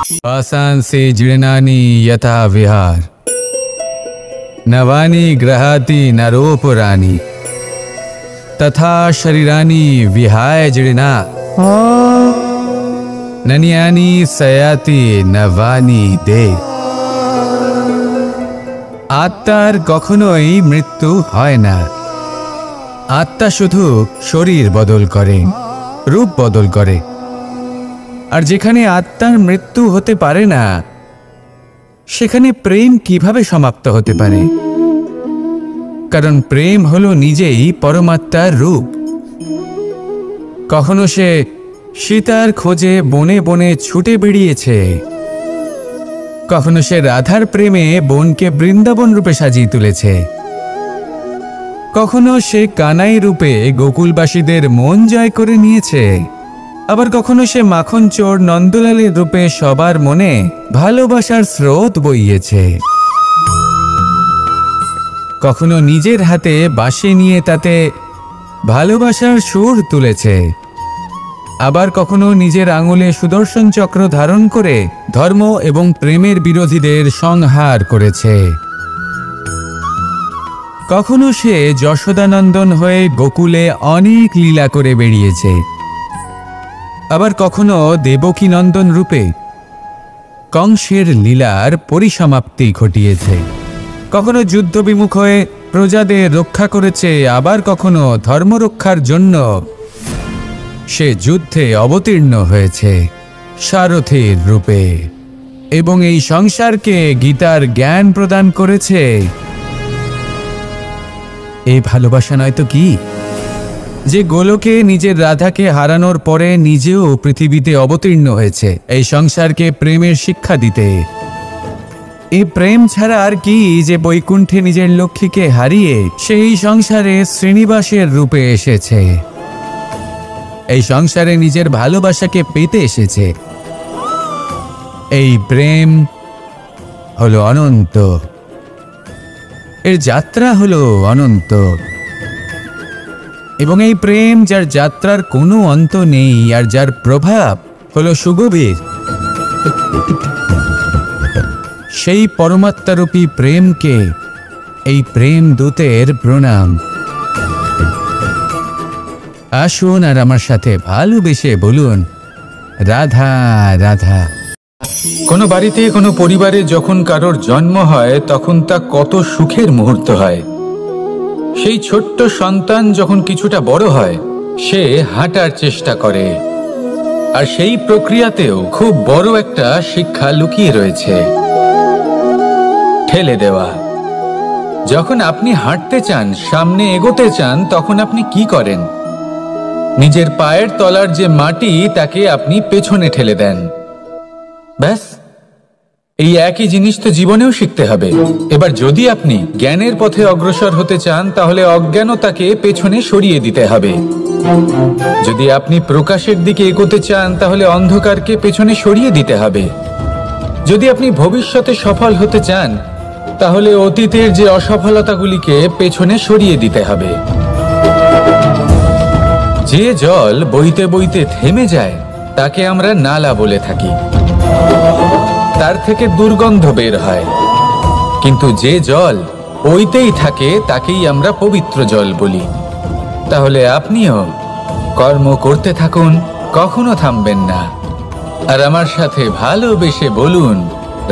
वासांसि जीर्णानि यथा विहार नवानि गृहाति नरोपराणि तथा शरीरानि विहाय जीर्णा नन्यानि सयाति नवानि दे। आत्मार कखनोई मृत्यु हय ना। आत्मा शुधु शरीर बदल करे, रूप बदल करे। আর যেখানে আত্মার মৃত্যু হতে পারে না সেখানে প্রেম কিভাবে সমাপ্ত হতে পারে? কারণ প্রেম হলো নিজেই পরমাত্মার রূপ। কখনো সে সীতার খোঁজে বনে বনে ছুটে বেরিয়েছে, কখনো সে রাধার প্রেমে বনকে বৃন্দাবন রূপে সাজিয়ে তুলেছে, কখনো সে কানাই রূপে গোকুলবাসীদের মন জয় করে নিয়েছে, আবার কখনো সে মাখন চোর নন্দলালের রূপে সবার মনে ভালোবাসার স্রোত বইয়েছে। কখনো নিজের হাতে বাঁশি নিয়ে তাতে ভালোবাসার সুর তুলেছে, আবার কখনো নিজের আঙুলে সুদর্শন চক্র ধারণ করে ধর্ম এবং প্রেমের বিরোধীদের সংহার করেছে। কখনো সে যশোদানন্দন হয়ে গোকুলে অনেক লীলা করে বেরিয়েছে, আবার কখনো দেবকী নন্দন রূপে কংসের লীলার পরিসমাপ্তি ঘটিয়েছে। কখনো যুদ্ধ বিমুখ হয়ে প্রজাদের রক্ষা করেছে, আবার কখনো ধর্ম রক্ষার জন্য সে যুদ্ধে অবতীর্ণ হয়েছে সারথীর রূপে এবং এই সংসারকে গীতার জ্ঞান প্রদান করেছে। এই ভালোবাসা নয় তো কি? যে গোলকে নিজের রাধাকে হারানোর পরে নিজেও পৃথিবীতে অবতীর্ণ হয়েছে এই সংসারকে প্রেমের শিক্ষা দিতে। এই প্রেম ছাড়া আর কি যে বৈকুণ্ঠে নিজের লক্ষ্মীকে হারিয়ে সেই সংসারে শ্রীনিবাসের রূপে এসেছে, এই সংসারে নিজের ভালোবাসাকে পেতে এসেছে। এই প্রেম হলো অনন্ত, এর যাত্রা হলো অনন্ত এবং এই প্রেম যার যাত্রার কোনো অন্ত নেই আর যার প্রভাব হলো সুগভীর, সেই পরমাত্মারূপী প্রেমকে এই প্রেম দূতের প্রণাম। আসুন আর আমার সাথে ভালোবেসে বলুন রাধা রাধা। কোনো বাড়িতে কোনো পরিবারে যখন কারোর জন্ম হয় তখন তা কত সুখের মুহূর্ত হয়। সেই ছোট্ট সন্তান যখন কিছুটা বড় হয় সে হাঁটার চেষ্টা করে, আর সেই প্রক্রিয়াতেও খুব বড় একটা শিক্ষা লুকিয়ে রয়েছে, ঠেলে দেওয়া। যখন আপনি হাঁটতে চান, সামনে এগোতে চান, তখন আপনি কি করেন? নিজের পায়ের তলার যে মাটি তাকে আপনি পেছনে ঠেলে দেন। ব্যাস, এই একই জিনিস তো জীবনেও শিখতে হবে। এবার যদি আপনি জ্ঞানের পথে অগ্রসর হতে চান তাহলে অজ্ঞানতাকে পেছনে সরিয়ে দিতে হবে। যদি আপনি প্রকাশের দিকে এগোতে চান তাহলে অন্ধকারকে পেছনে সরিয়ে দিতে হবে। যদি আপনি ভবিষ্যতে সফল হতে চান তাহলে অতীতের যে অসফলতাগুলিকে পেছনে সরিয়ে দিতে হবে। যে জল বইতে বইতে থেমে যায় তাকে আমরা নালা বলে থাকি, তার থেকে দুর্গন্ধ বের হয়। কিন্তু যে জল বইতেই থাকে তাকেই আমরা পবিত্র জল বলি। তাহলে আপনিও কর্ম করতে থাকুন, কখনো থামবেন না। আর আমার সাথে ভালোবেসে বলুন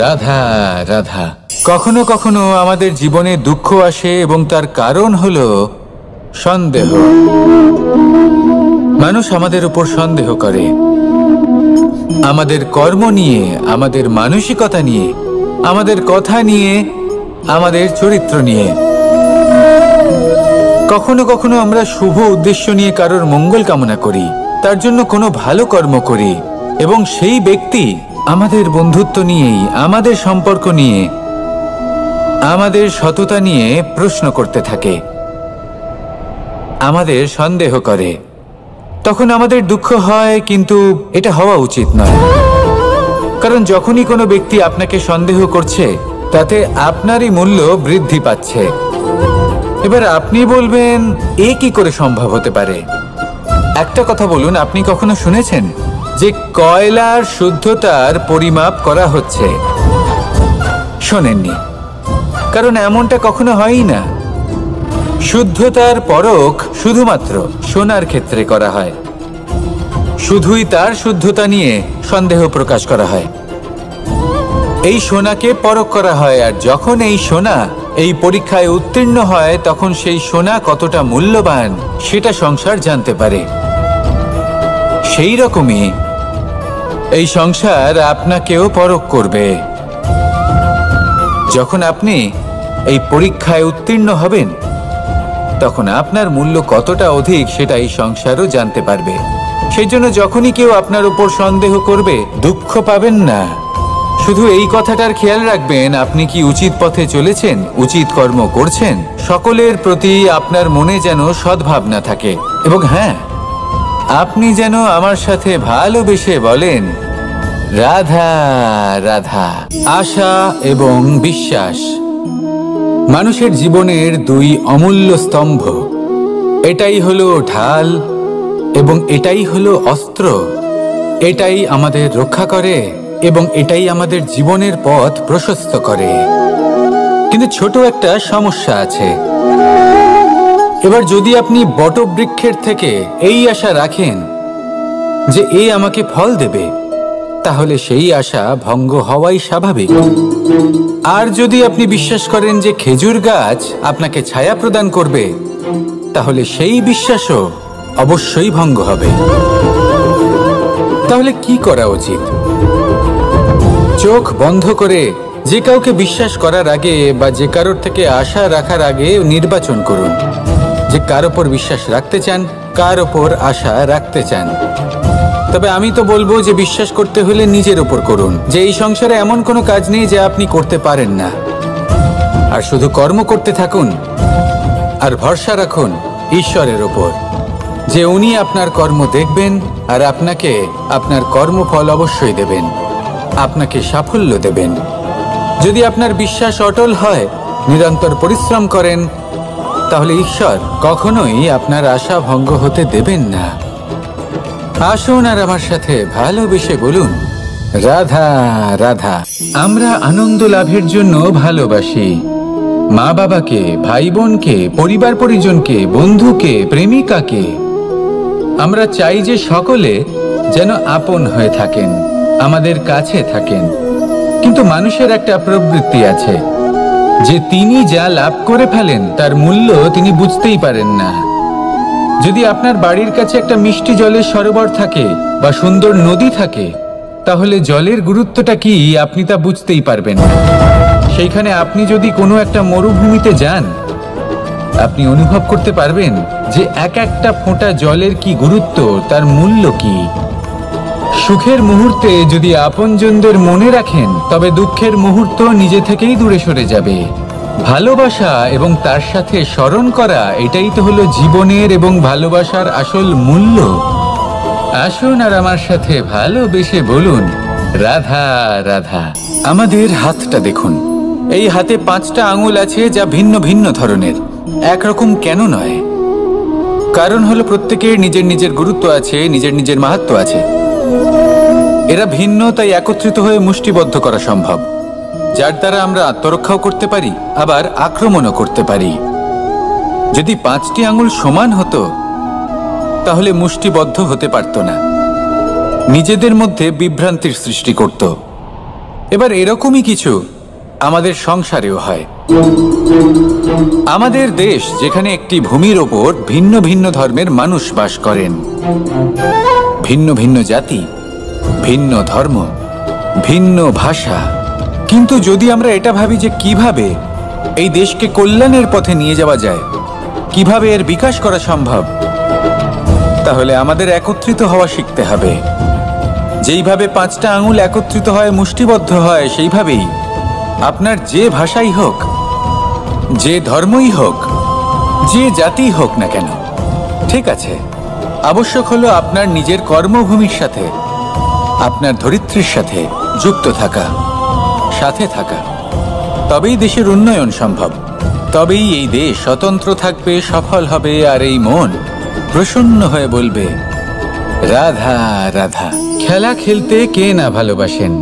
রাধা রাধা। কখনো কখনো আমাদের জীবনে দুঃখ আসে এবং তার কারণ হলো সন্দেহ। মানুষ আমাদের উপর সন্দেহ করে, আমাদের কর্ম নিয়ে, আমাদের মানসিকতা নিয়ে, আমাদের কথা নিয়ে, আমাদের চরিত্র নিয়ে। কখনো কখনো আমরা শুভ উদ্দেশ্য নিয়ে কারোর মঙ্গল কামনা করি, তার জন্য কোনো ভালো কর্ম করি এবং সেই ব্যক্তি আমাদের বন্ধুত্ব নিয়েই, আমাদের সম্পর্ক নিয়ে, আমাদের সততা নিয়ে প্রশ্ন করতে থাকে, আমাদের সন্দেহ করে। তখন আমাদের দুঃখ হয়, কিন্তু এটা হওয়া উচিত নয়। কারণ যখনই কোনো ব্যক্তি আপনাকে সন্দেহ করছে তাতে আপনারই মূল্য বৃদ্ধি পাচ্ছে। এবার আপনি বলবেন এ কি করে সম্ভব হতে পারে? একটা কথা বলুন, আপনি কখনো শুনেছেন যে কয়লার শুদ্ধতার পরিমাপ করা হচ্ছে। শোনেননি? কারণ এমনটা কখনো হয়ই না। শুদ্ধতার পরখ শুধুমাত্র সোনার ক্ষেত্রে করা হয়। শুধুই তার শুদ্ধতা নিয়ে সন্দেহ প্রকাশ করা হয়। এই সোনাকে পরখ করা হয়, আর যখন এই সোনা এই পরীক্ষায় উত্তীর্ণ হয় তখন সেই সোনা কতটা মূল্যবান সেটা সংসার জানতে পারে। সেই রকমই এই সংসার আপনাকেও পরখ করবে। যখন আপনি এই পরীক্ষায় উত্তীর্ণ হবেন তখন আপনার মূল্য কতটা অধিক সেটা এই সংসারও জানতে পারবে। সেই জন্য যখনই কেউ আপনার উপর সন্দেহ করবে, দুঃখ পাবেন না। শুধু এই কথাটার খেয়াল রাখবেন, আপনি কি উচিত পথে চলেছেন, উচিত কর্ম করছেন। সকলের প্রতি আপনার মনে যেন সদ্ভাবনা থাকে। এবং হ্যাঁ, আপনি যেন আমার সাথে ভালোবেসে বলেন, রাধা রাধা। আশা এবং বিশ্বাস মানুষের জীবনের দুই অমূল্য স্তম্ভ। এটাই হলো ঢাল এবং এটাই হলো অস্ত্র। এটাই আমাদের রক্ষা করে এবং এটাই আমাদের জীবনের পথ প্রশস্ত করে। কিন্তু ছোট একটা সমস্যা আছে। এবার যদি আপনি বটবৃক্ষের থেকে এই আশা রাখেন যে এ আমাকে ফল দেবে, তাহলে সেই আশা ভঙ্গ হওয়াই স্বাভাবিক। আর যদি আপনি বিশ্বাস করেন যে খেজুর গাছ আপনাকে ছায়া প্রদান করবে, তাহলে সেই বিশ্বাসও অবশ্যই ভঙ্গ হবে। তাহলে কি করা উচিত? চোখ বন্ধ করে যে কাউকে বিশ্বাস করার আগে বা যে কারোর থেকে আশা রাখার আগে নির্বাচন করুন যে কার ওপর বিশ্বাস রাখতে চান, কার ওপর আশা রাখতে চান। তবে আমি তো বলবো যে বিশ্বাস করতে হলে নিজের ওপর করুন, যে এই সংসারে এমন কোনো কাজ নেই যা আপনি করতে পারেন না। আর শুধু কর্ম করতে থাকুন আর ভরসা রাখুন ঈশ্বরের ওপর, যে উনি আপনার কর্ম দেখবেন আর আপনাকে আপনার কর্মফল অবশ্যই দেবেন, আপনাকে সাফল্য দেবেন। যদি আপনার বিশ্বাস অটল হয়, নিরন্তর পরিশ্রম করেন, তাহলে ঈশ্বর কখনোই আপনার আশা ভঙ্গ হতে দেবেন না। আসুন আর আমার সাথে ভালোবেসে বলুন, রাধা রাধা। আমরা আনন্দ লাভের জন্য ভালোবাসি মা বাবাকে, ভাই বোনকে, পরিবার পরিজনকে, বন্ধুকে, প্রেমিকাকে। আমরা চাই যে সকলে যেন আপন হয়ে থাকেন, আমাদের কাছে থাকেন। কিন্তু মানুষের একটা প্রবৃত্তি আছে যে তিনি যা লাভ করে ফেলেন তার মূল্য তিনি বুঝতেই পারেন না। যদি আপনার বাড়ির কাছে একটা মিষ্টি জলের সরোবর থাকে বা সুন্দর নদী থাকে, তাহলে জলের গুরুত্বটা কি আপনি তা বুঝতেই পারবেন না। সেইখানে আপনি যদি কোনো একটা মরুভূমিতে যান, আপনি অনুভব করতে পারবেন যে এক একটা ফোঁটা জলের কি গুরুত্ব, তার মূল্য কি। সুখের মুহূর্তে যদি আপনজনদের মনে রাখেন, তবে দুঃখের মুহূর্ত নিজে থেকেই দূরে সরে যাবে। ভালোবাসা এবং তার সাথে স্মরণ করা, এটাই তো হলো জীবনের এবং ভালোবাসার আসল মূল্য। আসুন আর আমার সাথে ভালোবেসে বলুন, রাধা রাধা। আমাদের হাতটা দেখুন, এই হাতে 5টা আঙুল আছে যা ভিন্ন ভিন্ন ধরনের, একরকম কেন নয়? কারণ হলো প্রত্যেকের নিজের নিজের গুরুত্ব আছে, নিজের নিজের মাহাত্ম্য আছে। এরা ভিন্ন, তাই একত্রিত হয়ে মুষ্টিবদ্ধ করা সম্ভব, যার দ্বারা আমরা আত্মরক্ষাও করতে পারি, আবার আক্রমণও করতে পারি। যদি 5টি আঙুল সমান হতো তাহলে মুষ্টিবদ্ধ হতে পারত না, নিজেদের মধ্যে বিভ্রান্তির সৃষ্টি করত। এবার এরকমই কিছু আমাদের সংসারেও হয়। আমাদের দেশ, যেখানে একটি ভূমির ওপর ভিন্ন ভিন্ন ধর্মের মানুষ বাস করেন, ভিন্ন ভিন্ন জাতি, ভিন্ন ধর্ম, ভিন্ন ভাষা। কিন্তু যদি আমরা এটা ভাবি যে কিভাবে এই দেশকে কল্যাণের পথে নিয়ে যাওয়া যায়, কিভাবে এর বিকাশ করা সম্ভব, তাহলে আমাদের একত্রিত হওয়া শিখতে হবে। যেইভাবে 5টা আঙুল একত্রিত হয়, মুষ্টিবদ্ধ হয়, সেইভাবেই আপনার যে ভাষাই হোক, যে ধর্মই হোক, যে জাতি হোক না কেন, ঠিক আছে, আবশ্যক হলো আপনার নিজের কর্মভূমির সাথে, আপনার ধরিত্রীর সাথে যুক্ত থাকা, সাথে থাকা। তবেই দেশের উন্নয়ন সম্ভব, তবেই এই দেশ স্বতন্ত্র থাকবে, সফল হবে, আর এই মন প্রসন্ন হয়ে বলবে, রাধা রাধা। খেলা খেলতে কে না ভালোবাসেন?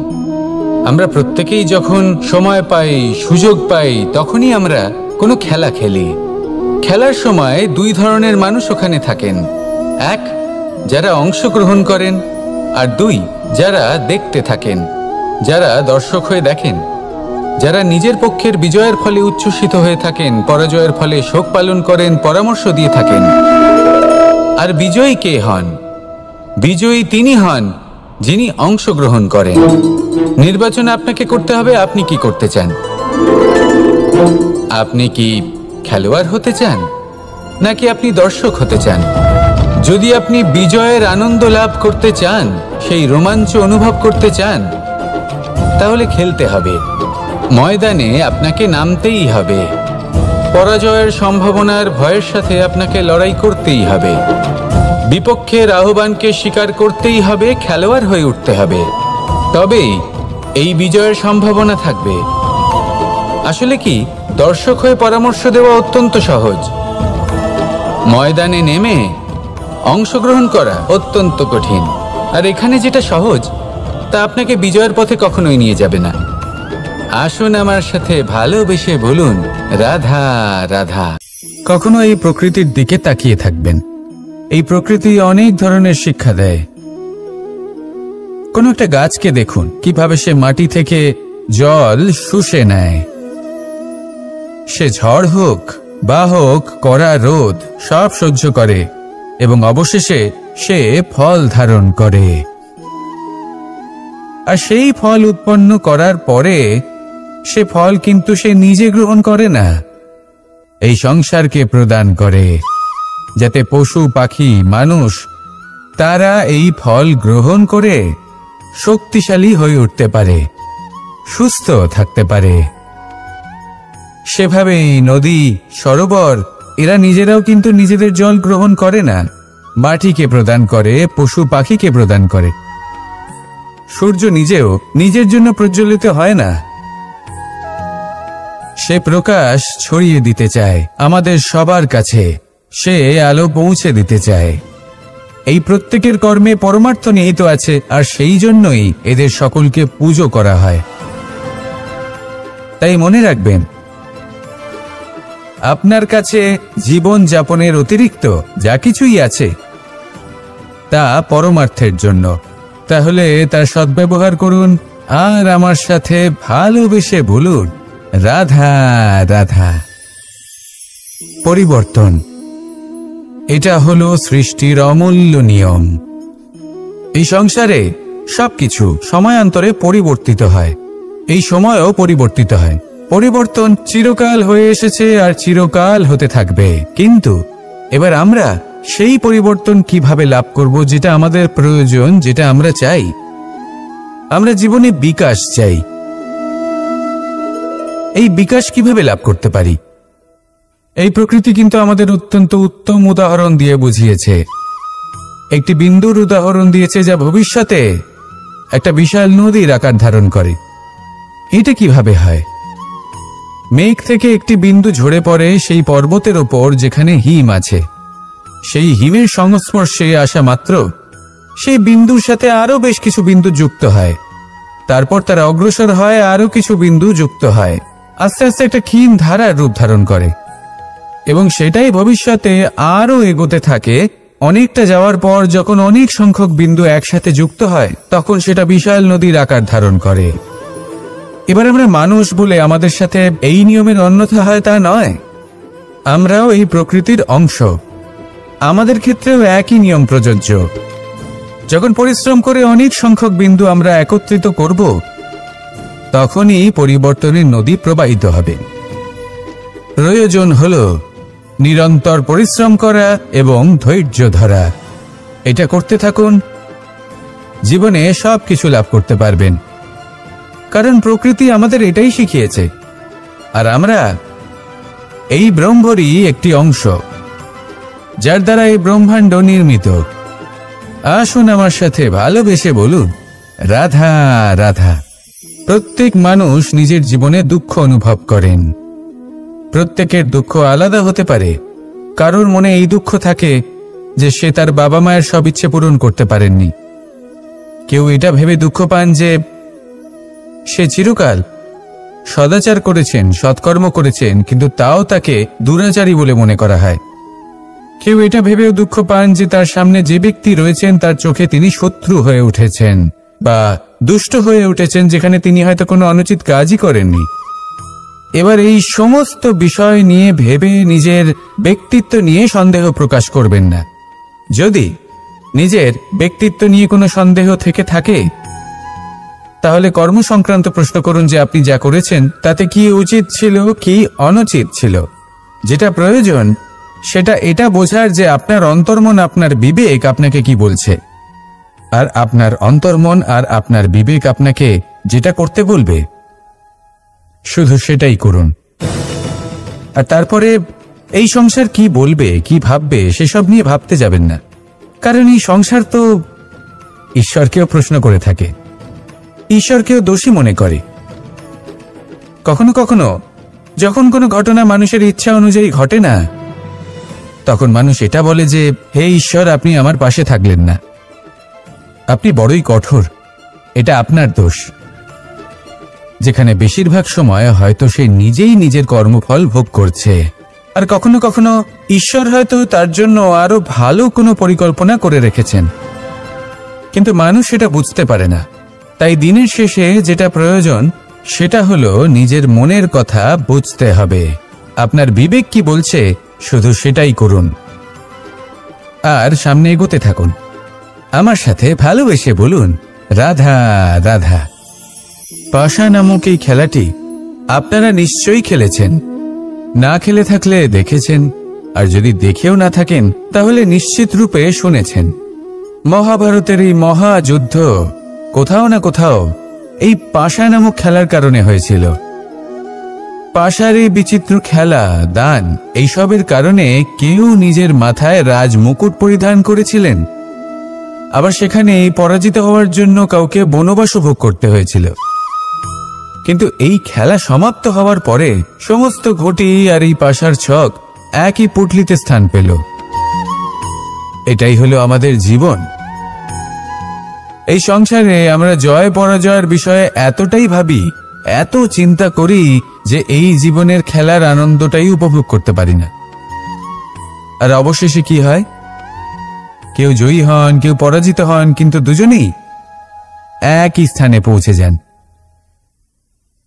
আমরা প্রত্যেকেই যখন সময় পাই, সুযোগ পাই, তখনই আমরা কোনো খেলা খেলি। খেলার সময় দুই ধরনের মানুষ ওখানে থাকেন। এক, যারা অংশগ্রহণ করেন, আর দুই, যারা দেখতে থাকেন, যারা দর্শক হয়ে দেখেন, যারা নিজের পক্ষের বিজয়ের ফলে উচ্ছ্বসিত হয়ে থাকেন, পরাজয়ের ফলে শোক পালন করেন, পরামর্শ দিয়ে থাকেন। আর বিজয়ী কে হন? বিজয়ী তিনি হন যিনি অংশগ্রহণ করেন। নির্বাচন আপনাকে করতে হবে, আপনি কি করতে চান? আপনি কি খেলোয়াড় হতে চান, নাকি আপনি দর্শক হতে চান? যদি আপনি বিজয়ের আনন্দ লাভ করতে চান, সেই রোমাঞ্চ অনুভব করতে চান, তাহলে খেলতে হবে। ময়দানে আপনাকে নামতেই হবে। পরাজয়ের সম্ভাবনার ভয়ের সাথে আপনাকে লড়াই করতেই হবে। বিপক্ষের আহ্বানকে স্বীকার করতেই হবে, খেলোয়াড় হয়ে উঠতে হবে। তবেই এই বিজয়ের সম্ভাবনা থাকবে। আসলে কি, দর্শক হয়ে পরামর্শ দেওয়া অত্যন্ত সহজ। ময়দানে নেমে অংশগ্রহণ করা অত্যন্ত কঠিন। আর এখানে যেটা সহজ, তা আপনাকে বিজয়ের পথে কখনোই নিয়ে যাবে না। আসুন আমার সাথে ভালোবেসে বলুন, রাধা রাধা। কখনো এই প্রকৃতির দিকে তাকিয়ে থাকবেন। এই প্রকৃতি অনেক ধরনের শিক্ষা দেয়। কোন একটা গাছকে দেখুন, কিভাবে সে মাটি থেকে জল শুষে নেয়। সে ঝড় হোক বা হোক কড়া রোদ, সব সহ্য করে এবং অবশেষে সে ফল ধারণ করে। আর সেই ফল উৎপন্ন করার পরে সে ফল কিন্তু সে নিজে গ্রহণ করে না, এই সংসারকে প্রদান করে, যাতে পশু পাখি মানুষ তারা এই ফল গ্রহণ করে শক্তিশালী হয়ে উঠতে পারে, সুস্থ থাকতে পারে। সেভাবেই নদী, সরোবর এরা নিজেরাও কিন্তু নিজেদের জল গ্রহণ করে না, মাটিকে প্রদান করে, পশু পাখিকে প্রদান করে। সূর্য নিজেও নিজের জন্য প্রজ্বলিত হয় না, সে প্রকাশ ছড়িয়ে দিতে চায় আমাদের সবার কাছে, সে আলো পৌঁছে দিতে চায়। এই প্রত্যেকের কর্মে পরমার্থ নিহিত আছে, আর সেই জন্যই এদের সকলকে পুজো করা হয়। তাই মনে রাখবেন, আপনার কাছে জীবন যাপনের অতিরিক্ত যা কিছুই আছে তা পরমার্থের জন্য। তাহলে তার সদ্ব্যবহার করুন আর আমার সাথে ভালোবেসে বলুন, রাধা রাধা। পরিবর্তন, এটা হলো সৃষ্টির অমূল্য নিয়ম। এই সংসারে সবকিছু সময়ান্তরে পরিবর্তিত হয়, এই সময়ও পরিবর্তিত হয়। পরিবর্তন চিরকাল হয়ে এসেছে আর চিরকাল হতে থাকবে। কিন্তু এবার আমরা সেই পরিবর্তন কিভাবে লাভ করব, যেটা আমাদের প্রয়োজন, যেটা আমরা চাই? আমরা জীবনে বিকাশ চাই। এই বিকাশ কিভাবে লাভ করতে পারি? এই প্রকৃতি কিন্তু আমাদের অত্যন্ত উত্তম উদাহরণ দিয়ে বুঝিয়েছে। একটি বিন্দুর উদাহরণ দিয়েছে, যা ভবিষ্যতে একটা বিশাল নদীর আকার ধারণ করে। এটা কিভাবে হয়? মেঘ থেকে একটি বিন্দু ঝরে পড়ে সেই পর্বতের ওপর যেখানে হিম আছে। সেই হিমের সংস্পর্শে আসা মাত্র সেই বিন্দুর সাথে আরো বেশ কিছু বিন্দু যুক্ত হয়। তারপর তারা অগ্রসর হয়, আরো কিছু বিন্দু যুক্ত হয়, আস্তে আস্তে একটা ক্ষীণ ধারার রূপ ধারণ করে এবং সেটাই ভবিষ্যতে আরো এগোতে থাকে। অনেকটা যাওয়ার পর যখন অনেক সংখ্যক বিন্দু একসাথে যুক্ত হয়, তখন সেটা বিশাল নদীর আকার ধারণ করে। এবার আমরা মানুষ বলে আমাদের সাথে এই নিয়মের অন্যথা হয় তা নয়। আমরাও এই প্রকৃতির অংশ, আমাদের ক্ষেত্রেও একই নিয়ম প্রযোজ্য। যখন পরিশ্রম করে অনেক সংখ্যক বিন্দু আমরা একত্রিত করব, তখনই পরিবর্তনের নদী প্রবাহিত হবে। প্রয়োজন হল নিরন্তর পরিশ্রম করা এবং ধৈর্য ধরা। এটা করতে থাকুন, জীবনে সব কিছু লাভ করতে পারবেন। কারণ প্রকৃতি আমাদের এটাই শিখিয়েছে, আর আমরা এই ব্রহ্মরই একটি অংশ, যার দ্বারা এই ব্রহ্মাণ্ড নির্মিত। আসুন আমার সাথে ভালোবেসে বলুন, রাধা রাধা। প্রত্যেক মানুষ নিজের জীবনে দুঃখ অনুভব করেন। প্রত্যেকের দুঃখ আলাদা হতে পারে। কারোর মনে এই দুঃখ থাকে যে সে তার বাবা মায়ের সব ইচ্ছে পূরণ করতে পারেননি। কেউ এটা ভেবে দুঃখ পান যে সে চিরকাল সদাচার করেছেন, সৎকর্ম করেছেন, কিন্তু তাও তাকে দুরাচারী বলে মনে করা হয়। কেউ এটা ভেবেও দুঃখ পান যে তার সামনে যে ব্যক্তি রয়েছেন তার চোখে তিনি শত্রু হয়ে উঠেছেন বা দুষ্ট হয়ে উঠেছেন, যেখানে তিনি হয়তো কোনো অনুচিত কাজই করেননি। এবার এই সমস্ত বিষয় নিয়ে ভেবে নিজের ব্যক্তিত্ব নিয়ে সন্দেহ প্রকাশ করবেন না। যদি নিজের ব্যক্তিত্ব নিয়ে কোনো সন্দেহ থেকে থাকে, তাহলে কর্ম সংক্রান্ত প্রশ্ন করুন যে আপনি যা করেছেন তাতে কি উচিত ছিল, কি অনুচিত ছিল। যেটা প্রয়োজন সেটা এটা বোঝার যে আপনার অন্তর্মন, আপনার বিবেক আপনাকে কি বলছে, আর আপনার অন্তর্মন আর আপনার বিবেক আপনাকে যেটা করতে বলবে শুধু সেটাই করুন। আর তারপরে এই সংসার কি বলবে, কি ভাববে সেসব নিয়ে ভাবতে যাবেন না, কারণ এই সংসার তো ঈশ্বরকেও প্রশ্ন করে থাকে, ঈশ্বরকেও দোষী মনে করে। কখনো কখনো যখন কোনো ঘটনা মানুষের ইচ্ছা অনুযায়ী ঘটে না, তখন মানুষ এটা বলে যে হে ঈশ্বর, আপনি আমার পাশে থাকলেন না, আপনি বড়ই কঠোর, এটা আপনার দোষ। যেখানে বেশিরভাগ সময় হয়তো সে নিজেই নিজের কর্মফল ভোগ করছে, আর কখনো কখনো ঈশ্বর হয়তো তার জন্য আরো ভালো কোনো পরিকল্পনা করে রেখেছেন, কিন্তু মানুষ সেটা বুঝতে পারে না। তাই দিনের শেষে যেটা প্রয়োজন সেটা হলো নিজের মনের কথা বুঝতে হবে। আপনার বিবেক কি বলছে শুধু সেটাই করুন, আর সামনে এগোতে থাকুন। আমার সাথে ভালোবেসে বলুন রাধা রাধা। পাশা নামক এই খেলাটি আপনারা নিশ্চয়ই খেলেছেন, না খেলে থাকলে দেখেছেন, আর যদি দেখেও না থাকেন তাহলে নিশ্চিত রূপে শুনেছেন। মহাভারতের এই মহাযুদ্ধ কোথাও না কোথাও এই পাশা নামক খেলার কারণে হয়েছিল। পাশার এই বিচিত্র খেলা, দান, এইসবের কারণে কেউ নিজের মাথায় রাজ মুকুট পরিধান করেছিলেন, আবার সেখানে পরাজিত হওয়ার জন্য কাউকে বনবাস ভোগ করতে হয়েছিল। কিন্তু এই খেলা সমাপ্ত হওয়ার পরে সমস্ত ঘটি আর এই পাশার ছক একই পুটলিতে স্থান পেল। এটাই হলো আমাদের জীবন। এই সংসারে আমরা জয় পরাজয়ের বিষয়ে এতটাই ভাবি, এত চিন্তা করি যে এই জীবনের খেলার আনন্দটাই উপভোগ করতে পারি না। আর অবশেষে কি হয়? কেউ জয়ী হন, কেউ পরাজিত হন, কিন্তু দুজনেই একই স্থানে পৌঁছে যান।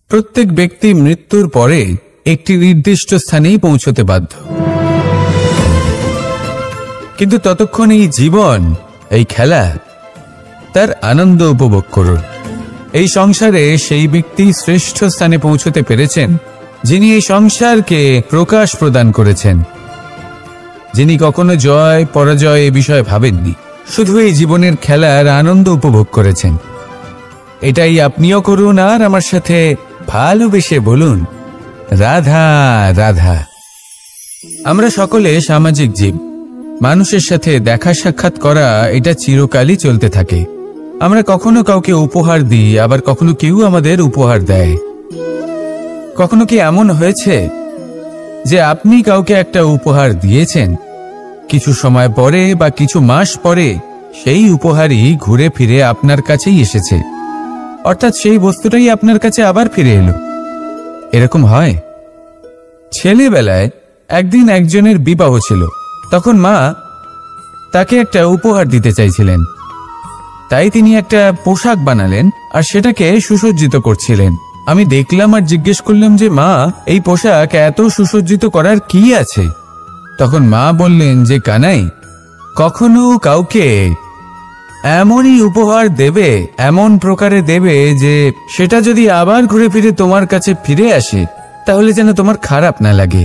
প্রত্যেক ব্যক্তি মৃত্যুর পরে একটি নির্দিষ্ট স্থানেই পৌঁছতে বাধ্য, কিন্তু ততক্ষণ এই জীবন, এই খেলা, তার আনন্দ উপভোগ করুন। এই সংসারে সেই ব্যক্তি শ্রেষ্ঠ স্থানে পৌঁছতে পেরেছেন যিনি এই সংসারকে প্রকাশ প্রদান করেছেন, যিনি কখনো জয় পরাজয় এ বিষয়ে ভাবেননি, শুধু এই জীবনের খেলার আনন্দ উপভোগ করেছেন। এটাই আপনিও করুন, আর আমার সাথে ভালোবেসে বলুন রাধা রাধা। আমরা সকলে সামাজিক জীব। মানুষের সাথে দেখা সাক্ষাৎ করা এটা চিরকালই চলতে থাকে। আমরা কখনো কাউকে উপহার দিই, আবার কখনো কেউ আমাদের উপহার দেয়। কখনো কি এমন হয়েছে যে আপনি কাউকে একটা উপহার দিয়েছেন, কিছু সময় পরে বা কিছু মাস পরে সেই উপহারই ঘুরে ফিরে আপনার কাছেই এসেছে, অর্থাৎ সেই বস্তুটাই আপনার কাছে আবার ফিরে এলো? এরকম হয়। ছেলেবেলায় একদিন একজনের বিবাহ ছিল, তখন মা তাকে একটা উপহার দিতে চাইছিলেন, তাই তিনি একটা পোশাক বানালেন আর সেটাকে সুসজ্জিত করছিলেন। আমি দেখলাম আর জিজ্ঞেস করলাম যে মা, এই পোশাক এত সুসজ্জিত করার কি আছে? তখন মা বললেন যে কানাই, কখনো কাউকে এমনই উপহার দেবে, এমন প্রকারে দেবে যে সেটা যদি আবার ঘুরে ফিরে তোমার কাছে ফিরে আসে তাহলে যেন তোমার খারাপ না লাগে।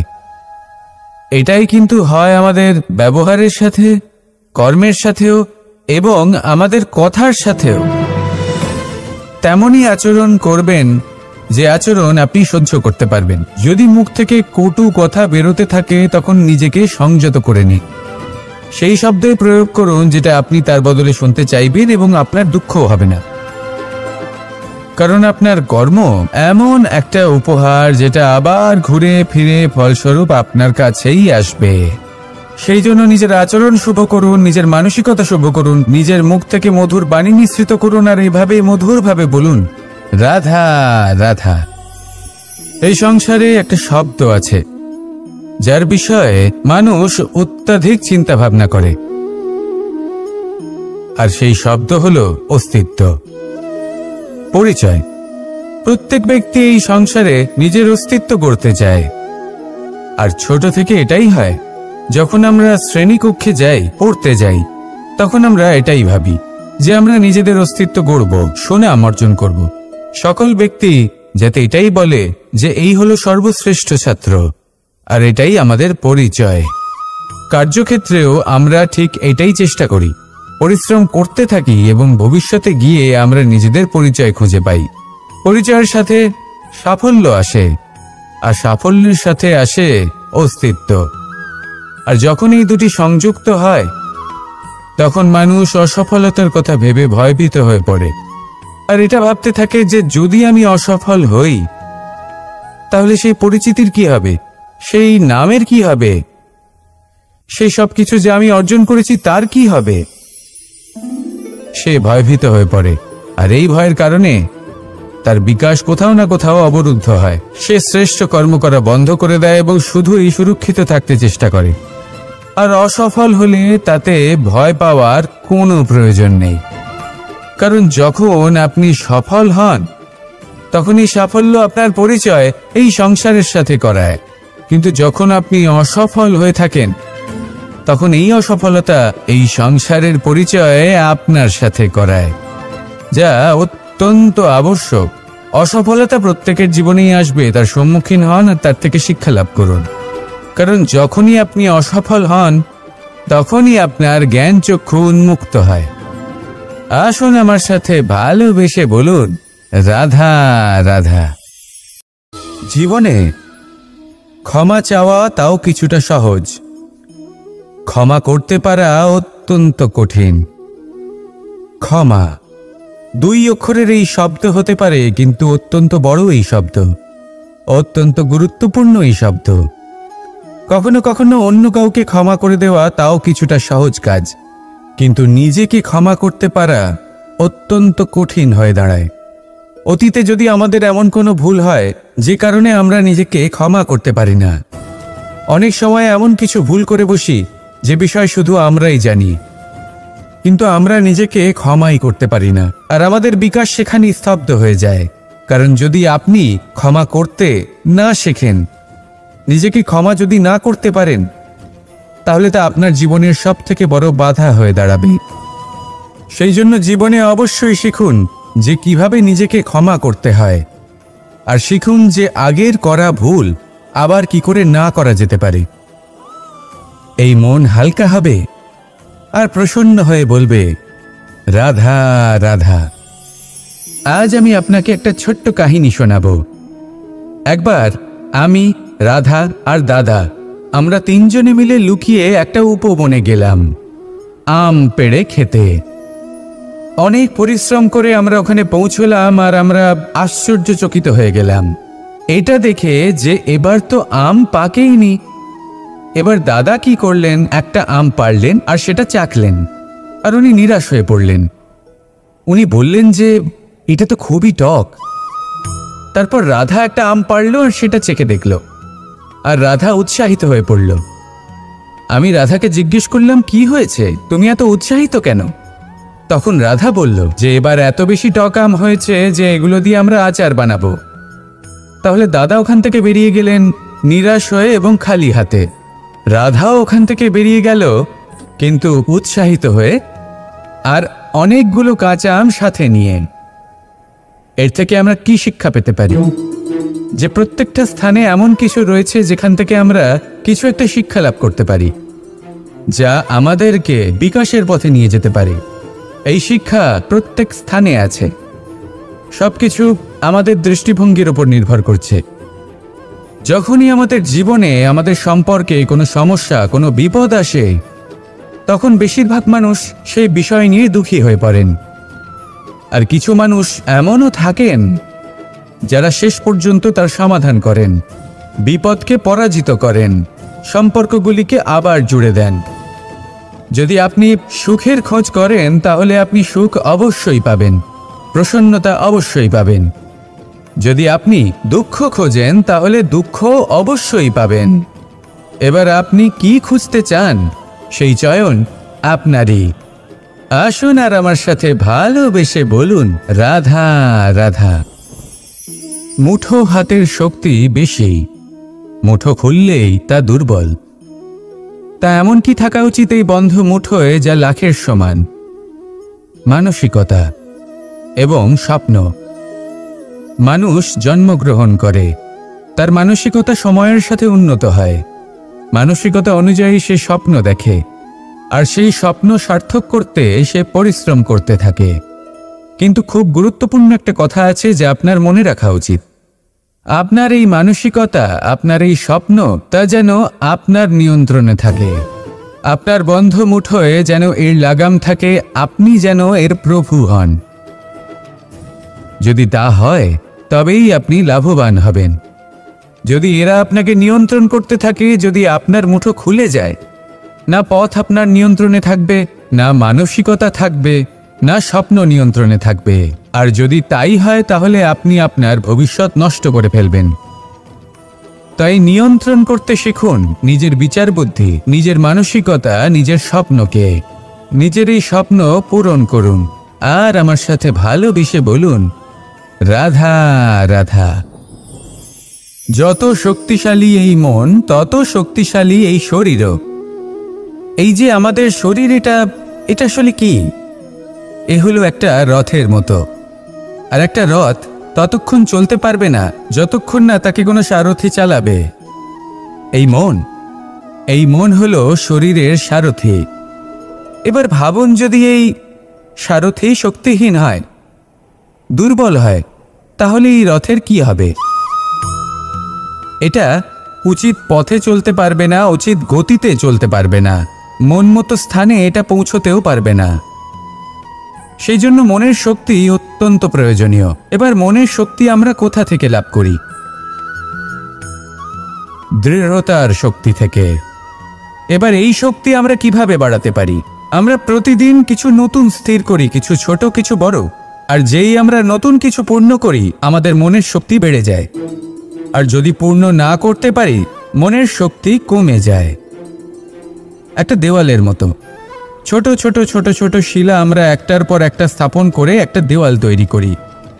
এটাই কিন্তু হয় আমাদের ব্যবহারের সাথে, কর্মের সাথেও এবং আমাদের কথার সাথেও। তেমনই আচরণ করবেন যে আচরণ আপনি সহ্য করতে পারবেন। যদি মুখ থেকে কটু কথা বেরোতে থাকে তখন নিজেকে সংযত করে নিন। সেই শব্দের প্রয়োগ করুন যেটা আপনি তার বদলে শুনতে চাইবেন এবং আপনার দুঃখও হবে না, কারণ আপনার কর্ম এমন একটা উপহার যেটা আবার ঘুরে ফিরে ফলস্বরূপ আপনার কাছেই আসবে। সেই জন্য নিজের আচরণ শুভ করুন, নিজের মানসিকতা শুভ করুন, নিজের মুখ থেকে মধুর বাণী নিঃসৃত করুন আর এইভাবে মধুরভাবে বলুন, রাধা রাধা। এই সংসারে একটা শব্দ আছে যার বিষয়ে মানুষ অত্যাধিক চিন্তা ভাবনা করে, আর সেই শব্দ হলো অস্তিত্ব, পরিচয়। প্রত্যেক ব্যক্তি এই সংসারে নিজের অস্তিত্ব গড়তে চায়, আর ছোট থেকে এটাই হয়। যখন আমরা শ্রেণীকক্ষে যাই, পড়তে যাই, তখন আমরা এটাই ভাবি যে আমরা নিজেদের অস্তিত্ব গড়ব, সুনাম অর্জন করব। সকল ব্যক্তি যাতে এটাই বলে যে এই হলো সর্বশ্রেষ্ঠ ছাত্র, আর এটাই আমাদের পরিচয়। কার্যক্ষেত্রেও আমরা ঠিক এটাই চেষ্টা করি, পরিশ্রম করতে থাকি এবং ভবিষ্যতে গিয়ে আমরা নিজেদের পরিচয় খুঁজে পাই। পরিচয়ের সাথে সাফল্য আসে, আর সাফল্যের সাথে আসে অস্তিত্ব। আর যখন এই দুটি সংযুক্ত হয়, তখন মানুষ অসফলতার কথা ভেবে ভয়ভীত হয়ে পড়ে, আর এটা ভাবতে থাকে যে যদি আমি অসফল হই তাহলে সেই পরিচিতির কি হবে, সেই নামের কি হবে, সেই সব কিছু যে আমি অর্জন করেছি তার কি হবে। সে ভয়ভীত হয়ে পড়ে, আর এই ভয়ের কারণে তার বিকাশ কোথাও না কোথাও অবরুদ্ধ হয়। সে শ্রেষ্ঠ কর্ম করা বন্ধ করে দেয় এবং শুধুই সুরক্ষিত থাকতে চেষ্টা করে। আর অসফল হলে তাতে ভয় পাওয়ার কোনো প্রয়োজন নেই, কারণ যখন আপনি সফল হন তখনই সাফল্য আপনার পরিচয় এই সংসারের সাথে করায়। কিন্তু যখন আপনি অসফল হয়ে থাকেন তখন এই অসফলতা এই সংসারের পরিচয় আপনার সাথে করায়, যা অত্যন্ত আবশ্যক। অসফলতা প্রত্যেকের জীবনেই আসবে, তার সম্মুখীন হন আর তার থেকে শিক্ষা লাভ করুন। কারণ যখনই আপনি অসফল হন তখনই আপনার জ্ঞান চক্ষু উন্মুক্ত হয়। আসুন আমার সাথে ভালোবেসে বলুন, রাধা রাধা। জীবনে ক্ষমা চাওয়া তাও কিছুটা সহজ, ক্ষমা করতে পারা অত্যন্ত কঠিন। ক্ষমা 2 অক্ষরের এই শব্দ হতে পারে, কিন্তু অত্যন্ত বড় এই শব্দ, অত্যন্ত গুরুত্বপূর্ণ এই শব্দ। কখনো কখনো অন্য কাউকে ক্ষমা করে দেওয়া তাও কিছুটা সহজ কাজ, কিন্তু নিজেকে ক্ষমা করতে পারা অত্যন্ত কঠিন হয়ে দাঁড়ায়। অতীতে যদি আমাদের এমন কোনো ভুল হয় যে কারণে আমরা নিজেকে ক্ষমা করতে পারি না, অনেক সময় এমন কিছু ভুল করে বসি যে বিষয় শুধু আমরাই জানি, কিন্তু আমরা নিজেকে ক্ষমাই করতে পারি না, আর আমাদের বিকাশ সেখানে স্তব্ধ হয়ে যায়। কারণ যদি আপনি ক্ষমা করতে না শেখেন, নিজেকে ক্ষমা যদি না করতে পারেন, তাহলে তা আপনার জীবনের সবথেকে বড় বাধা হয়ে দাঁড়াবে। সেই জন্য জীবনে অবশ্যই শিখুন যে কিভাবে নিজেকে ক্ষমা করতে হয়, আর শিখুন যে আগের করা ভুল আবার কি করে না করা যেতে পারে। এই মন হালকা হবে আর প্রসন্ন হয়ে বলবে, রাধা রাধা। আজ আমি আপনাকে একটা ছোট্ট কাহিনী শোনাবো। একবার আমি, রাধা আর দাদা, আমরা 3 জনে মিলে লুকিয়ে একটা উপবনে গেলাম আম পেড়ে খেতে। অনেক পরিশ্রম করে আমরা ওখানে পৌঁছলাম, আর আমরা আশ্চর্যচকিত হয়ে গেলাম এটা দেখে যে এবার তো আম পাকেইনি। এবার দাদা কি করলেন, একটা আম পাড়লেন আর সেটা চাখলেন, আর উনি নিরাশ হয়ে পড়লেন। উনি বললেন যে এটা তো খুবই টক। তারপর রাধা একটা আম পাড়ল আর সেটা চেখে দেখল, আর রাধা উৎসাহিত হয়ে পড়ল। আমি রাধাকে জিজ্ঞেস করলাম, কি হয়েছে, তুমি এত উৎসাহিত কেন? তখন রাধা বলল যে এবার এত বেশি টক আম হয়েছে যে এগুলো দিয়ে আমরা আচার বানাবো। তাহলে দাদা ওখান থেকে বেরিয়ে গেলেন নিরাশ হয়ে এবং খালি হাতে। রাধাও ওখান থেকে বেরিয়ে গেল কিন্তু উৎসাহিত হয়ে, আর অনেকগুলো কাঁচা আম সাথে নিয়ে। এর থেকে আমরা কি শিক্ষা পেতে পারি? যে প্রত্যেকটা স্থানে এমন কিছু রয়েছে যেখান থেকে আমরা কিছু একটা শিক্ষা লাভ করতে পারি, যা আমাদেরকে বিকাশের পথে নিয়ে যেতে পারে। এই শিক্ষা প্রত্যেক স্থানে আছে। সবকিছু আমাদের দৃষ্টিভঙ্গির উপর নির্ভর করছে। যখনই আমাদের জীবনে, আমাদের সম্পর্কে কোনো সমস্যা, কোনো বিপদ আসে, তখন বেশিরভাগ মানুষ সেই বিষয় নিয়ে দুঃখী হয়ে পড়েন। আর কিছু মানুষ এমনও থাকেন যারা শেষ পর্যন্ত তার সমাধান করেন, বিপদকে পরাজিত করেন, সম্পর্কগুলিকে আবার জুড়ে দেন। যদি আপনি সুখের খোঁজ করেন তাহলে আপনি সুখ অবশ্যই পাবেন, প্রসন্নতা অবশ্যই পাবেন। যদি আপনি দুঃখ খোঁজেন তাহলে দুঃখ অবশ্যই পাবেন। এবার আপনি কি খুঁজতে চান সেই চয়ন আপনারই। আসুন আর আমার সাথে ভালোবেসে বলুন, রাধা রাধা। মুঠো হাতের শক্তি বেশি, মুঠো খুললেই তা দুর্বল। তা এমন কি থাকা উচিত এই বন্ধ মুঠোয় যা লাখের সমান? মানসিকতা এবং স্বপ্ন। মানুষ জন্মগ্রহণ করে, তার মানসিকতা সময়ের সাথে উন্নত হয়। মানসিকতা অনুযায়ী সে স্বপ্ন দেখে, আর সেই স্বপ্ন সার্থক করতে সে পরিশ্রম করতে থাকে। কিন্তু খুব গুরুত্বপূর্ণ একটা কথা আছে যা আপনার মনে রাখা উচিত। আপনার এই মানসিকতা, আপনার এই স্বপ্ন, তা যেন আপনার নিয়ন্ত্রণে থাকে। আপনার বন্ধ মুঠোয় যেন এর লাগাম থাকে, আপনি যেন এর প্রভু হন। যদি তা হয় তবেই আপনি লাভবান হবেন। যদি এরা আপনাকে নিয়ন্ত্রণ করতে থাকে, যদি আপনার মুঠো খুলে যায়, না পথ আপনার নিয়ন্ত্রণে থাকবে, না মানসিকতা থাকবে, না স্বপ্ন নিয়ন্ত্রণে থাকবে। আর যদি তাই হয় তাহলে আপনি আপনার ভবিষ্যৎ নষ্ট করে ফেলবেন। তাই নিয়ন্ত্রণ করতে শিখুন নিজের বিচার বুদ্ধি, নিজের মানসিকতা, নিজের স্বপ্নকে। নিজের এই স্বপ্ন পূরণ করুন আর আমার সাথে ভালোবেসে বলুন, রাধা রাধা। যত শক্তিশালী এই মন, তত শক্তিশালী এই শরীরও। এই যে আমাদের শরীর, এটা আসলে কি? এ হলো একটা রথের মতো। আর একটা রথ ততক্ষণ চলতে পারবে না যতক্ষণ না তাকে কোনো সারথি চালাবে। এই মন হলো শরীরের সারথি। এবার ভাবুন, যদি এই সারথি শক্তিহীন হয়, দুর্বল হয়, তাহলে এই রথের কি হবে? এটা উচিত পথে চলতে পারবে না, উচিত গতিতে চলতে পারবে না, মন মতো স্থানে এটা পৌঁছতেও পারবে না। সেই জন্য মনের শক্তি অত্যন্ত প্রয়োজনীয়। এবার মনের শক্তি আমরা কোথা থেকে লাভ করি? দৃঢ়তার শক্তি থেকে। এবার এই শক্তি আমরা কিভাবে বাড়াতে পারি? আমরা প্রতিদিন কিছু নতুন স্থির করি, কিছু ছোট, কিছু বড়। আর যেই আমরা নতুন কিছু পূর্ণ করি, আমাদের মনের শক্তি বেড়ে যায়। আর যদি পূর্ণ না করতে পারি, মনের শক্তি কমে যায়। একটা দেওয়ালের মতো ছোট ছোট ছোট ছোট শিলা আমরা একটার পর একটা স্থাপন করে একটা দেওয়াল তৈরি করি।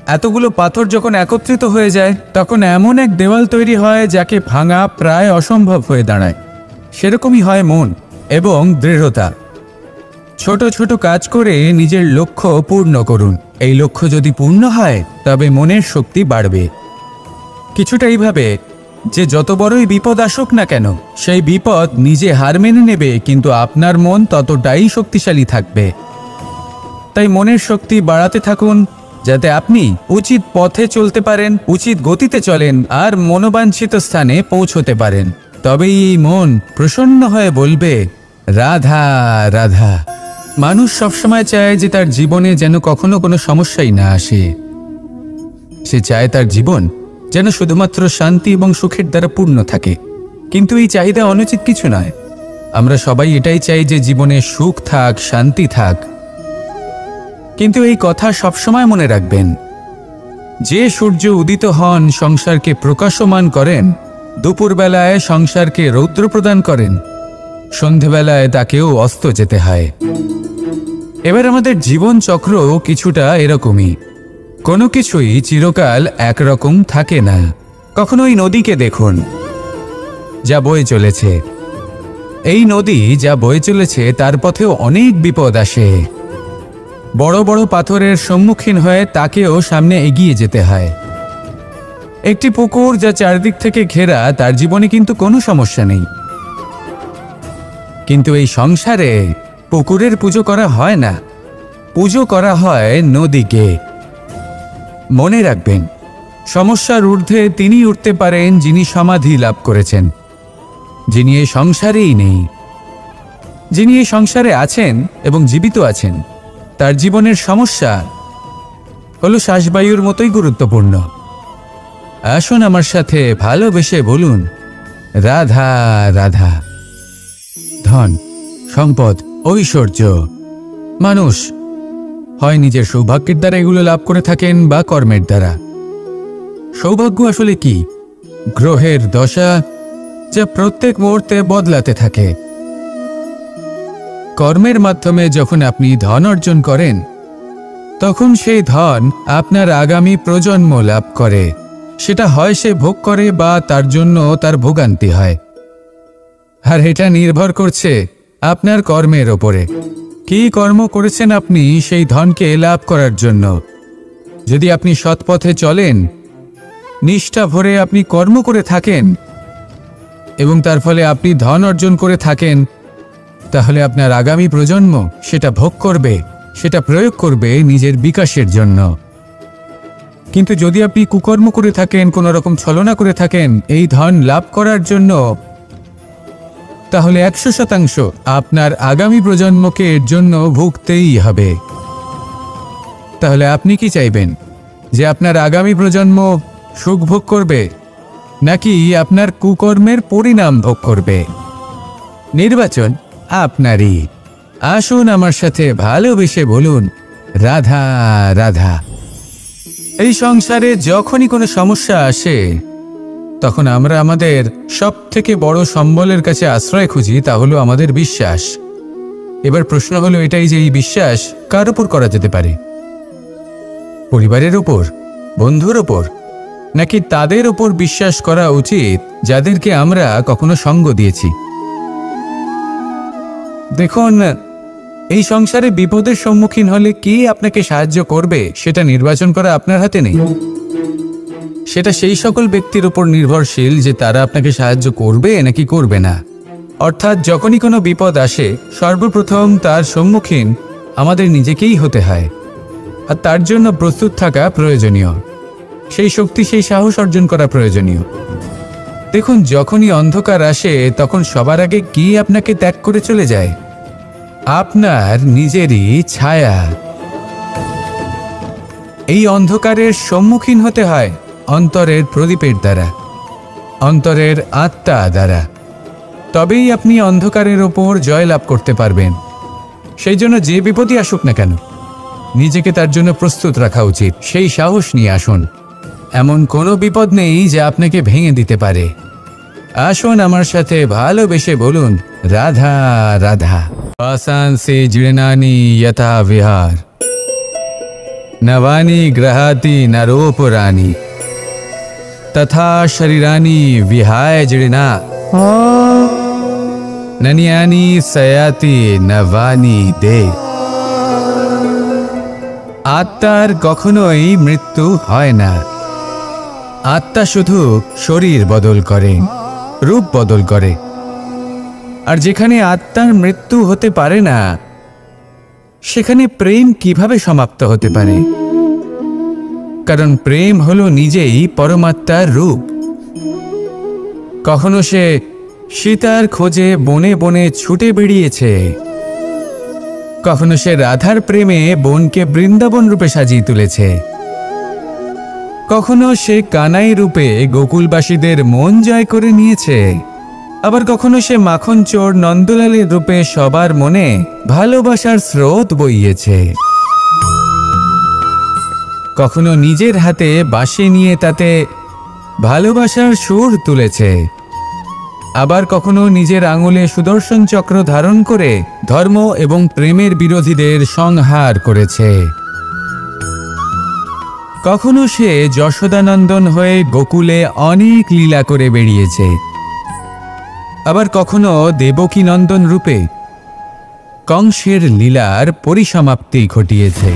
এতগুলো পাথর যখন একত্রিত হয়ে যায়, তখন এমন এক দেওয়াল তৈরি হয় যাকে ভাঙা প্রায় অসম্ভব হয়ে দাঁড়ায়। সেরকমই হয় মন এবং দৃঢ়তা। ছোট ছোট কাজ করে নিজের লক্ষ্য পূর্ণ করুন। এই লক্ষ্য যদি পূর্ণ হয় তবে মনের শক্তি বাড়বে। কিছুটা এইভাবে যে যত বড়ই বিপদ আসুক না কেন, সেই বিপদ নিজে হার মেনে নেবে, কিন্তু আপনার মন ততটাই শক্তিশালী থাকবে। তাই মনের শক্তি বাড়াতে থাকুন, যাতে আপনি উচিত পথে চলতে পারেন, উচিত গতিতে চলেন আর মনোবাঞ্ছিত স্থানে পৌঁছতে পারেন। তবেই এই মন প্রসন্ন হয়ে বলবে, রাধা রাধা। মানুষ সবসময় চায় যে তার জীবনে যেন কখনো কোনো সমস্যাই না আসে। সে চায় তার জীবন যেন শুধুমাত্র শান্তি এবং সুখের দ্বারা পূর্ণ থাকে। কিন্তু এই চাহিদা অনুচিত কিছু নয়। আমরা সবাই এটাই চাই যে জীবনে সুখ থাক, শান্তি থাক। কিন্তু এই কথা সবসময় মনে রাখবেন, যে সূর্য উদিত হন সংসারকে প্রকাশমান করেন, দুপুরবেলায় সংসারকে রৌদ্র প্রদান করেন, সন্ধেবেলায় তাকেও অস্ত যেতে হয়। এবার আমাদের জীবন চক্র কিছুটা এরকমই। কোনো কিছুই চিরকাল একরকম থাকে না। কখনো এই নদীকে দেখুন যা বয়ে চলেছে। এই নদী যা বয়ে চলেছে তার পথেও অনেক বিপদ আসে। বড় বড় পাথরের সম্মুখীন হয়ে তাকেও সামনে এগিয়ে যেতে হয়। একটি পুকুর যা চারদিক থেকে ঘেরা, তার জীবনে কিন্তু কোনো সমস্যা নেই। কিন্তু এই সংসারে পুকুরের পুজো করা হয় না, পুজো করা হয় নদীকে। মনে রাখবেন, সমস্যার ঊর্ধ্বে তিনি উঠতে পারেন যিনি সমাধি লাভ করেছেন, যিনি এই সংসারেই নেই। যিনি এই সংসারে আছেন এবং জীবিত আছেন, তার জীবনের সমস্যা হলো শ্বাসবায়ুর মতোই গুরুত্বপূর্ণ। আসুন আমার সাথে ভালোবেসে বলুন, রাধা রাধা। ধন, সম্পদ, ঐশ্বর্য, মানুষ হয় নিজের সৌভাগ্যের দ্বারা এগুলো লাভ করে থাকেন বা কর্মের দ্বারা। সৌভাগ্য আসলে কি? গ্রহের দশা যা প্রত্যেক মুহূর্তে বদলাতে থাকে। কর্মের মাধ্যমে যখন আপনি ধন অর্জন করেন, তখন সেই ধন আপনার আগামী প্রজন্ম লাভ করে। সেটা হয় সে ভোগ করে বা তার জন্য তার ভোগান্তি হয়। আর এটা নির্ভর করছে আপনার কর্মের ওপরে। কি কর্ম করেছেন আপনি সেই ধনকে লাভ করার জন্য? যদি আপনি সৎ পথে চলেন, নিষ্ঠা ভরে আপনি কর্ম করে থাকেন এবং তার ফলে আপনি ধন অর্জন করে থাকেন, তাহলে আপনার আগামী প্রজন্ম সেটা ভোগ করবে, সেটা প্রয়োগ করবে নিজের বিকাশের জন্য। কিন্তু যদি আপনি কুকর্ম করে থাকেন, কোনো রকম ছলনা করে থাকেন এই ধন লাভ করার জন্য, তাহলে 100% আপনার আগামী প্রজন্মকে এর জন্য ভুগতেই হবে। তাহলে আপনি কি চাইবেন? যে আপনার আগামী প্রজন্ম সুখ ভোগ করবে, নাকি আপনার কুকর্মের পরিণাম ভোগ করবে? নির্বাচন আপনারই। আসুন আমার সাথে ভালোবেসে বলুন রাধা রাধা। এই সংসারে যখনই কোনো সমস্যা আসে, তখন আমরা আমাদের সব থেকে বড় সম্বলের কাছে আশ্রয় খুঁজি, তা হলো আমাদের বিশ্বাস। এবার প্রশ্ন হলো এটাই যে এই বিশ্বাস কার উপর করা যেতে পারে? পরিবারের উপর, বন্ধুর উপর, নাকি তাদের উপর বিশ্বাস করা উচিত যাদেরকে আমরা কখনো সঙ্গ দিয়েছি? দেখুন, এই সংসারে বিপদের সম্মুখীন হলে কে আপনাকে সাহায্য করবে সেটা নির্বাচন করা আপনার হাতে নেই। সেটা সেই সকল ব্যক্তির উপর নির্ভরশীল যে তারা আপনাকে সাহায্য করবে নাকি করবে না। অর্থাৎ যখনই কোনো বিপদ আসে, সর্বপ্রথম তার সম্মুখীন আমাদের নিজেকেই হতে হয়, আর তার জন্য প্রস্তুত থাকা প্রয়োজনীয়। সেই শক্তি, সেই সাহস অর্জন করা প্রয়োজনীয়। দেখুন, যখনই অন্ধকার আসে তখন সবার আগে কি আপনাকে ত্যাগ করে চলে যায়? আপনার নিজেরই ছায়া। এই অন্ধকারের সম্মুখীন হতে হয় অন্তরের প্রদীপের দ্বারা, অন্তরের আত্মা দ্বারা। তবেই আপনি অন্ধকারের ওপর জয়লাভ করতে পারবেন। সেই জন্য যে বিপদই আসুক না কেন, নিজেকে তার জন্য প্রস্তুত রাখা উচিত। সেই সাহস নিয়ে আসুন। এমন কোনো বিপদ নেই যা আপনাকে ভেঙে দিতে পারে। আসুন আমার সাথে ভালোবেসে বলুন রাধা রাধা। পাষাণ সে জীর্ণানি যথা বিহার, নবানি গ্রহাতি নরোপরানি, তথা শরীরানি বিহায় জীর্ণা, ননিয়ানি সয়াতি নবানি দে। আত্মার কখনোই মৃত্যু হয় না। আত্মা শুধু শরীর বদল করে, রূপ বদল করে। আর যেখানে আত্মার মৃত্যু হতে পারে না, সেখানে প্রেম কিভাবে সমাপ্ত হতে পারে? কারণ প্রেম হলো নিজেই পরমাত্মার রূপ। কখনো সে সীতার খোঁজে বনে বনে ছুটে বেরিয়েছে, কখনো সে রাধার প্রেমে বনকে বৃন্দাবন রূপে সাজিয়ে তুলেছে, কখনো সে কানাই রূপে গোকুলবাসীদের মন জয় করে নিয়েছে, আবার কখনো সে মাখন চোর নন্দলালের রূপে সবার মনে ভালোবাসার স্রোত বইয়েছে। কখনো নিজের হাতে বাঁশি নিয়ে তাতে ভালোবাসার সুর তুলেছে, আবার কখনো নিজের আঙুলে সুদর্শন চক্র ধারণ করে ধর্ম এবং প্রেমের বিরোধীদের সংহার করেছে। কখনো সে যশোদানন্দন হয়ে গোকুলে অনেক লীলা করে বেরিয়েছে, আবার কখনো দেবকী নন্দন রূপে কংসের লীলার পরিসমাপ্তি ঘটিয়েছে।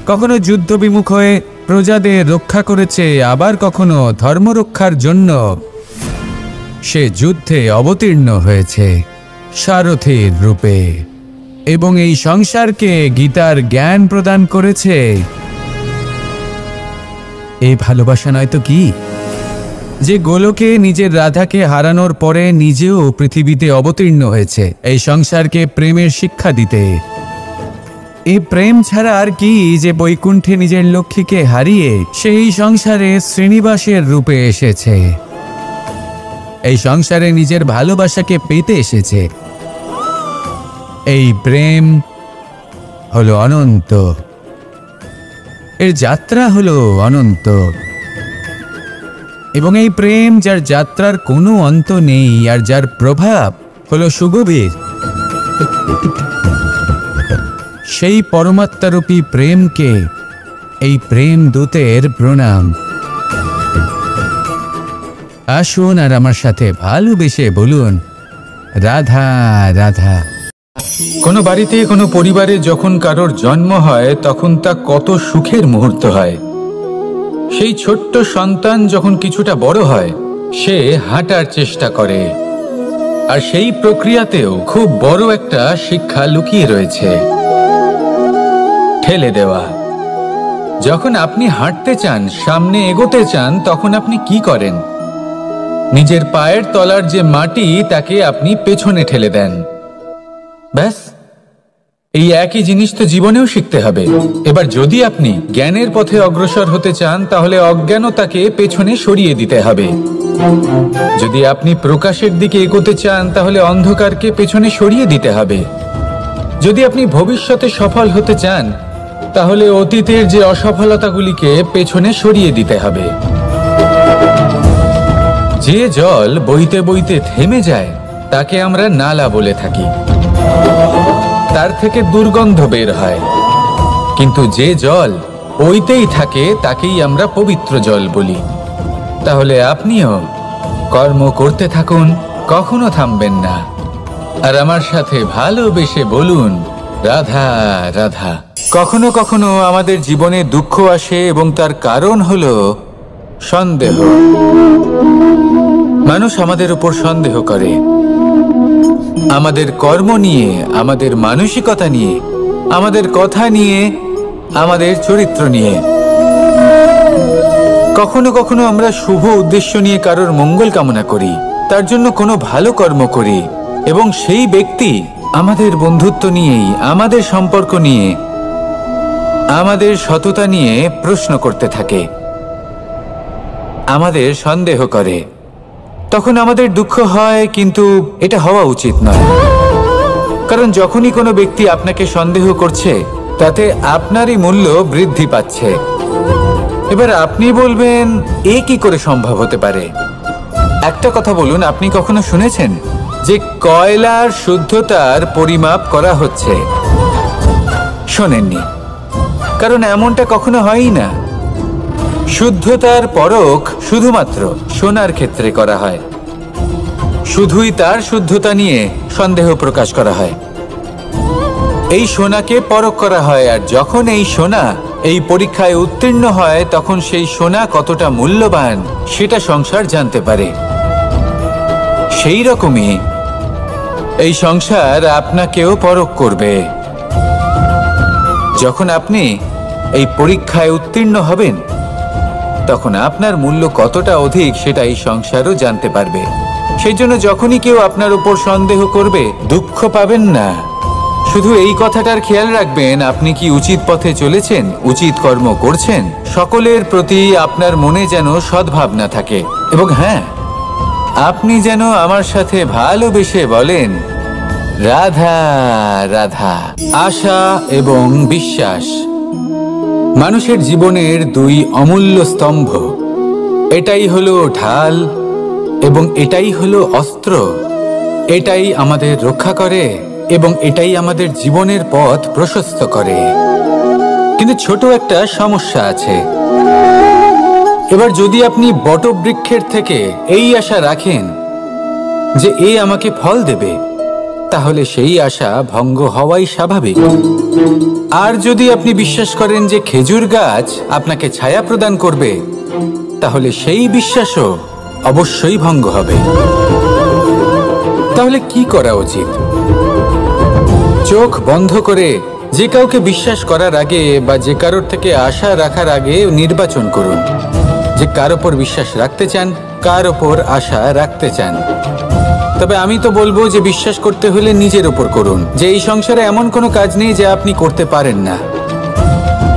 কখনো যুদ্ধ বিমুখ হয়ে প্রজাদের রক্ষা করেছে, আবার কখনো ধর্ম রক্ষার জন্য সে যুদ্ধে অবতীর্ণ হয়েছে সারথীর রূপে, এবং এই সংসারকে গীতার জ্ঞান প্রদান করেছে। এই ভালোবাসা নয় তো কি? যে গোলকে নিজের রাধাকে হারানোর পরে নিজেও পৃথিবীতে অবতীর্ণ হয়েছে এই সংসারকে প্রেমের শিক্ষা দিতে। এই প্রেম ছাড়া আর কি যে বৈকুণ্ঠে নিজের লক্ষ্মীকে হারিয়ে সেই সংসারে শ্রীনিবাসের রূপে এসেছে। এই সংসারে নিজের ভালোবাসাকে পেতে এসেছে। এই প্রেম হলো অনন্ত, এর যাত্রা হলো অনন্ত, এবং এই প্রেম যার যাত্রার কোনো অন্ত নেই আর যার প্রভাব হলো সুগভীর, সেই পরমাত্মারূপী প্রেমকে এই প্রেম দূতের প্রণাম। আসুন আর আমার সাথে ভালোবেসে বলুন, রাধা রাধা। কোনো বাড়িতে কোনো পরিবারে যখন কারোর জন্ম হয় তখন তা কত সুখের মুহূর্ত হয়। সেই ছোট্ট সন্তান যখন কিছুটা বড় হয় সে হাঁটার চেষ্টা করে, আর সেই প্রক্রিয়াতেও খুব বড় একটা শিক্ষা লুকিয়ে রয়েছে, ঠেলে দেওয়া। যখন আপনি হাঁটতে চান, সামনে এগোতে চান, তখন আপনি কি করেন? নিজের পায়ের তলার যে মাটি তাকে আপনি পেছনে ঠেলে দেন। ব্যাস, এই একই জিনিস তো জীবনেও শিখতে হবে। এবার যদি আপনি জ্ঞানের পথে অগ্রসর হতে চান তাহলে অজ্ঞানতাকে পেছনে সরিয়ে দিতে হবে। যদি আপনি প্রকাশের দিকে এগোতে চান তাহলে অন্ধকারকে পেছনে সরিয়ে দিতে হবে। যদি আপনি ভবিষ্যতে সফল হতে চান তাহলে অতীতের যে অসফলতাগুলিকে পেছনে সরিয়ে দিতে হবে। যে জল বইতে বইতে থেমে যায় তাকে আমরা নালা বলে থাকি, তার থেকে দুর্গন্ধ বের হয়। কিন্তু যে জল বইতেই থাকে তাকেই আমরা পবিত্র জল বলি। তাহলে আপনিও কর্ম করতে থাকুন, কখনো থামবেন না। আর আমার সাথে ভালোবেসে বলুন, রাধা রাধা। কখনো কখনো আমাদের জীবনে দুঃখ আসে এবং তার কারণ হলো সন্দেহ। মানুষ আমাদের উপর সন্দেহ করে, আমাদের কর্ম নিয়ে, আমাদের মানসিকতা নিয়ে, আমাদের কথা নিয়ে, আমাদের চরিত্র নিয়ে। কখনো কখনো আমরা শুভ উদ্দেশ্য নিয়ে কারোর মঙ্গল কামনা করি, তার জন্য কোনো ভালো কর্ম করি, এবং সেই ব্যক্তি আমাদের বন্ধুত্ব নিয়েই, আমাদের সম্পর্ক নিয়ে, আমাদের সততা নিয়ে প্রশ্ন করতে থাকে, আমাদের সন্দেহ করে। তখন আমাদের দুঃখ হয়, কিন্তু এটা হওয়া উচিত নয়। কারণ যখনই কোনো ব্যক্তি আপনাকে সন্দেহ করছে তাতে আপনারই মূল্য বৃদ্ধি পাচ্ছে। এবার আপনি বলবেন, এ কি করে সম্ভব হতে পারে? একটা কথা বলুন, আপনি কখনো শুনেছেন যে কয়লার শুদ্ধতার পরিমাপ করা হচ্ছে? শোনেননি, কারণ এমনটা কখনো হয়ই না। শুদ্ধতার পরখ শুধুমাত্র সোনার ক্ষেত্রে করা হয়, শুধুই তার শুদ্ধতা নিয়ে সন্দেহ প্রকাশ করা হয়। এই সোনাকে পরখ করা হয়, আর যখন এই সোনা এই পরীক্ষায় উত্তীর্ণ হয় তখন সেই সোনা কতটা মূল্যবান সেটা সংসার জানতে পারে। সেই রকমই এই সংসার আপনাকেও পরখ করবে। যখন আপনি এই পরীক্ষায় উত্তীর্ণ হবেন তখন আপনার মূল্য কতটা অধিক সেটা এই সংসারও জানতে পারবে। সেই জন্য যখনই কেউ আপনার উপর সন্দেহ করবে, দুঃখ পাবেন না। শুধু এই কথাটার খেয়াল রাখবেন, আপনি কি উচিত পথে চলেছেন, উচিত কর্ম করছেন। সকলের প্রতি আপনার মনে যেন সদ্ভাবনা থাকে। এবং হ্যাঁ, আপনি যেন আমার সাথে ভালোবেসে বলেন, রাধা রাধা। আশা এবং বিশ্বাস মানুষের জীবনের দুই অমূল্য স্তম্ভ। এটাই হলো ঢাল এবং এটাই হলো অস্ত্র। এটাই আমাদের রক্ষা করে এবং এটাই আমাদের জীবনের পথ প্রশস্ত করে। কিন্তু ছোট একটা সমস্যা আছে। এবার যদি আপনি বটবৃক্ষের থেকে এই আশা রাখেন যে এ আমাকে ফল দেবে, তাহলে সেই আশা ভঙ্গ হওয়াই স্বাভাবিক। আর যদি আপনি বিশ্বাস করেন যে খেজুর গাছ আপনাকে ছায়া প্রদান করবে, তাহলে সেই বিশ্বাসও অবশ্যই ভঙ্গ হবে। তাহলে কি করা উচিত? চোখ বন্ধ করে যে কাউকে বিশ্বাস করার আগে বা যে কারোর থেকে আশা রাখার আগে নির্বাচন করুন যে কার ওপর বিশ্বাস রাখতে চান, কার ওপর আশা রাখতে চান। তবে আমি তো বলবো যে বিশ্বাস করতে হলে নিজের ওপর করুন, যে এই সংসারে এমন কোনো কাজ নেই যা আপনি করতে পারেন না।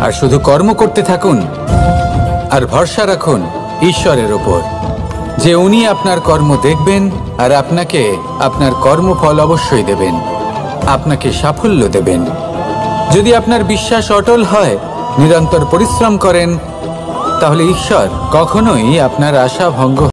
আর শুধু কর্ম করতে থাকুন আর ভরসা রাখুন ঈশ্বরের ওপর, যে উনি আপনার কর্ম দেখবেন আর আপনাকে আপনার কর্মফল অবশ্যই দেবেন, আপনাকে সাফল্য দেবেন। যদি আপনার বিশ্বাস অটল হয়, নিরন্তর পরিশ্রম করেন, তাহলে ঈশ্বর কখনোই আপনার আশা ভঙ্গ